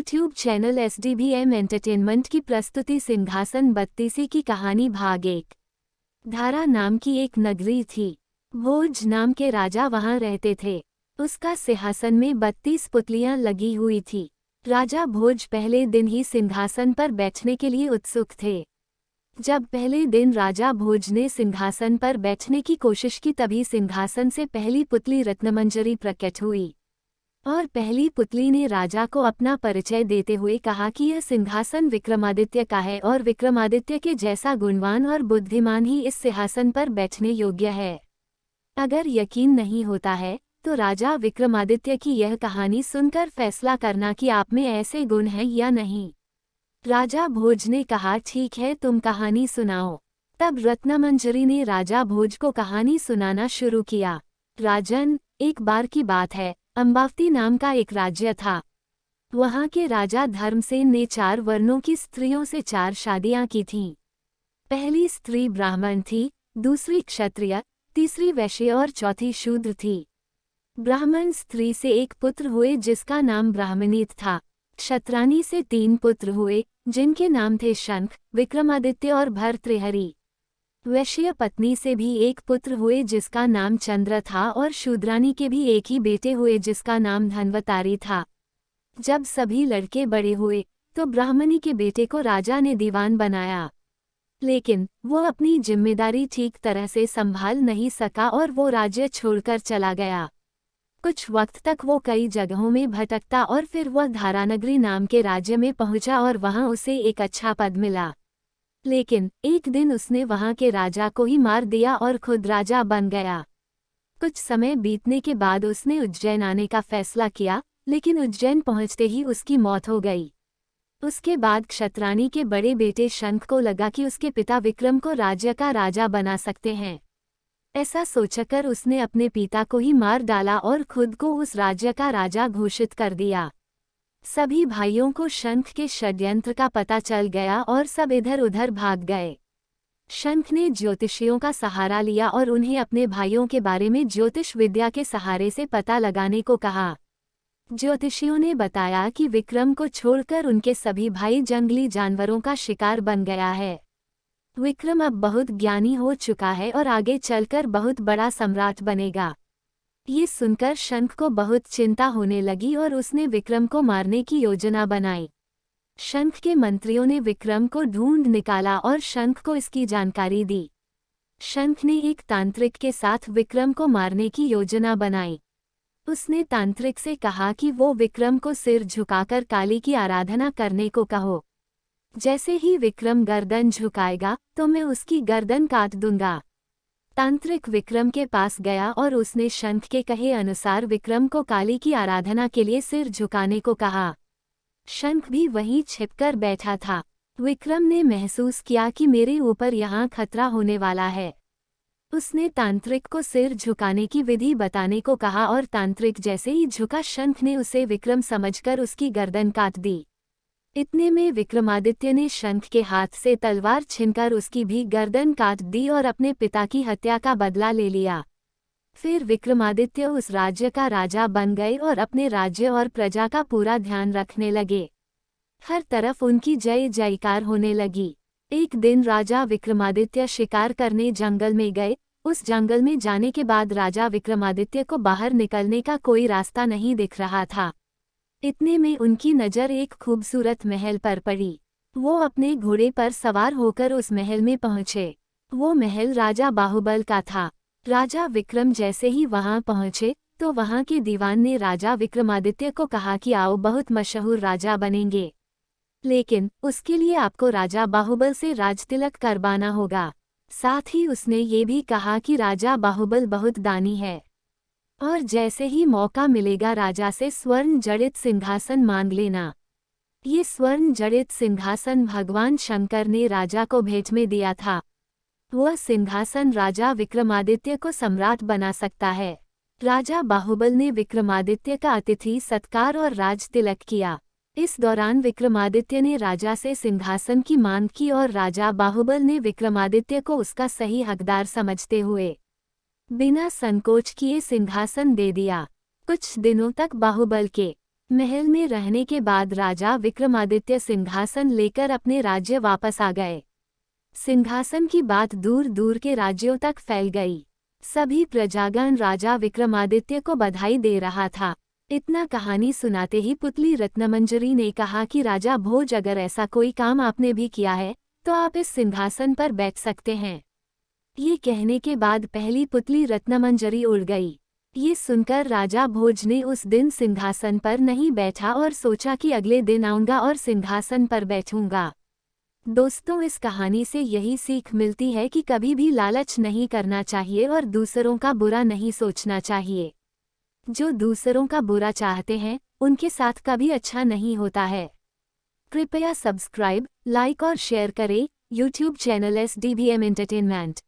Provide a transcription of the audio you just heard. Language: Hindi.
यूट्यूब चैनल SDBM एंटरटेनमेंट की प्रस्तुति सिंहासन बत्तीसी की कहानी भाग 1। धारा नाम की एक नगरी थी। भोज नाम के राजा वहां रहते थे। उसका सिंहासन में 32 पुतलियां लगी हुई थी। राजा भोज पहले दिन ही सिंहासन पर बैठने के लिए उत्सुक थे। जब पहले दिन राजा भोज ने सिंहासन पर बैठने की कोशिश की तभी सिंहासन से पहली पुतली रत्नमंजरी प्रकट हुई और पहली पुतली ने राजा को अपना परिचय देते हुए कहा कि यह सिंहासन विक्रमादित्य का है और विक्रमादित्य के जैसा गुणवान और बुद्धिमान ही इस सिंहासन पर बैठने योग्य है। अगर यकीन नहीं होता है तो राजा विक्रमादित्य की यह कहानी सुनकर फैसला करना कि आप में ऐसे गुण हैं या नहीं। राजा भोज ने कहा, ठीक है, तुम कहानी सुनाओ। तब रत्नमंजरी ने राजा भोज को कहानी सुनाना शुरू किया। राजन, एक बार की बात है, अम्बावती नाम का एक राज्य था। वहां के राजा धर्मसेन ने 4 वर्णों की स्त्रियों से 4 शादियां की थीं। पहली स्त्री ब्राह्मण थी, दूसरी क्षत्रिय, तीसरी वैश्य और चौथी शूद्र थी। ब्राह्मण स्त्री से एक पुत्र हुए जिसका नाम ब्राह्मणीत था। क्षत्रानी से 3 पुत्र हुए जिनके नाम थे शंख, विक्रमादित्य और भर्तृहरि। वैश्य पत्नी से भी एक पुत्र हुए जिसका नाम चंद्र था और शूद्रानी के भी एक ही बेटे हुए जिसका नाम धन्वतारी था। जब सभी लड़के बड़े हुए तो ब्राह्मणी के बेटे को राजा ने दीवान बनाया, लेकिन वो अपनी जिम्मेदारी ठीक तरह से संभाल नहीं सका और वो राज्य छोड़कर चला गया। कुछ वक्त तक वो कई जगहों में भटकता और फिर वह धारानगरी नाम के राज्य में पहुंचा और वहां उसे एक अच्छा पद मिला। लेकिन एक दिन उसने वहां के राजा को ही मार दिया और खुद राजा बन गया। कुछ समय बीतने के बाद उसने उज्जैन आने का फैसला किया, लेकिन उज्जैन पहुंचते ही उसकी मौत हो गई। उसके बाद क्षत्रानी के बड़े बेटे शंख को लगा कि उसके पिता विक्रम को राज्य का राजा बना सकते हैं। ऐसा सोचकर उसने अपने पिता को ही मार डाला और खुद को उस राज्य का राजा घोषित कर दिया। सभी भाइयों को शंख के षड्यंत्र का पता चल गया और सब इधर उधर भाग गए। शंख ने ज्योतिषियों का सहारा लिया और उन्हें अपने भाइयों के बारे में ज्योतिष विद्या के सहारे से पता लगाने को कहा। ज्योतिषियों ने बताया कि विक्रम को छोड़कर उनके सभी भाई जंगली जानवरों का शिकार बन गया है। विक्रम अब बहुत ज्ञानी हो चुका है और आगे चलकर बहुत बड़ा सम्राट बनेगा। ये सुनकर शंख को बहुत चिंता होने लगी और उसने विक्रम को मारने की योजना बनाई। शंख के मंत्रियों ने विक्रम को ढूंढ निकाला और शंख को इसकी जानकारी दी। शंख ने एक तांत्रिक के साथ विक्रम को मारने की योजना बनाई। उसने तांत्रिक से कहा कि वो विक्रम को सिर झुकाकर काली की आराधना करने को कहो। जैसे ही विक्रम गर्दन झुकाएगा तो मैं उसकी गर्दन काट दूंगा। तांत्रिक विक्रम के पास गया और उसने शंख के कहे अनुसार विक्रम को काली की आराधना के लिए सिर झुकाने को कहा। शंख भी वहीं छिपकर बैठा था। विक्रम ने महसूस किया कि मेरे ऊपर यहाँ खतरा होने वाला है। उसने तांत्रिक को सिर झुकाने की विधि बताने को कहा और तांत्रिक जैसे ही झुका शंख ने उसे विक्रम समझकर उसकी गर्दन काट दी। इतने में विक्रमादित्य ने शंख के हाथ से तलवार छीनकर उसकी भी गर्दन काट दी और अपने पिता की हत्या का बदला ले लिया। फिर विक्रमादित्य उस राज्य का राजा बन गए और अपने राज्य और प्रजा का पूरा ध्यान रखने लगे। हर तरफ उनकी जय जयकार होने लगी। एक दिन राजा विक्रमादित्य शिकार करने जंगल में गए। उस जंगल में जाने के बाद राजा विक्रमादित्य को बाहर निकलने का कोई रास्ता नहीं दिख रहा था। इतने में उनकी नज़र एक खूबसूरत महल पर पड़ी। वो अपने घोड़े पर सवार होकर उस महल में पहुंचे। वो महल राजा बाहुबल का था। राजा विक्रम जैसे ही वहां पहुंचे तो वहां के दीवान ने राजा विक्रमादित्य को कहा कि आओ, बहुत मशहूर राजा बनेंगे, लेकिन उसके लिए आपको राजा बाहुबल से राजतिलक करवाना होगा। साथ ही उसने ये भी कहा कि राजा बाहुबल बहुत दानी है और जैसे ही मौका मिलेगा राजा से स्वर्ण जड़ित सिंहासन मांग लेना। ये स्वर्ण जड़ित सिंहासन भगवान शंकर ने राजा को भेंट में दिया था। वह सिंहासन राजा विक्रमादित्य को सम्राट बना सकता है। राजा बाहुबल ने विक्रमादित्य का अतिथि सत्कार और राज तिलक किया। इस दौरान विक्रमादित्य ने राजा से सिंहासन की मांग की और राजा बाहुबल ने विक्रमादित्य को उसका सही हकदार समझते हुए बिना संकोच किए सिंहासन दे दिया। कुछ दिनों तक बाहुबल के महल में रहने के बाद राजा विक्रमादित्य सिंहासन लेकर अपने राज्य वापस आ गए। सिंहासन की बात दूर दूर के राज्यों तक फैल गई। सभी प्रजागण राजा विक्रमादित्य को बधाई दे रहा था। इतना कहानी सुनाते ही पुतली रत्नमंजरी ने कहा कि राजा भोज, अगर ऐसा कोई काम आपने भी किया है तो आप इस सिंहासन पर बैठ सकते हैं। ये कहने के बाद पहली पुतली रत्नमंजरी उड़ गई। ये सुनकर राजा भोज ने उस दिन सिंहासन पर नहीं बैठा और सोचा कि अगले दिन आऊंगा और सिंहासन पर बैठूंगा। दोस्तों, इस कहानी से यही सीख मिलती है कि कभी भी लालच नहीं करना चाहिए और दूसरों का बुरा नहीं सोचना चाहिए। जो दूसरों का बुरा चाहते हैं उनके साथ कभी अच्छा नहीं होता है। कृपया सब्सक्राइब, लाइक और शेयर करें YouTube चैनल SDBM एंटरटेनमेंट।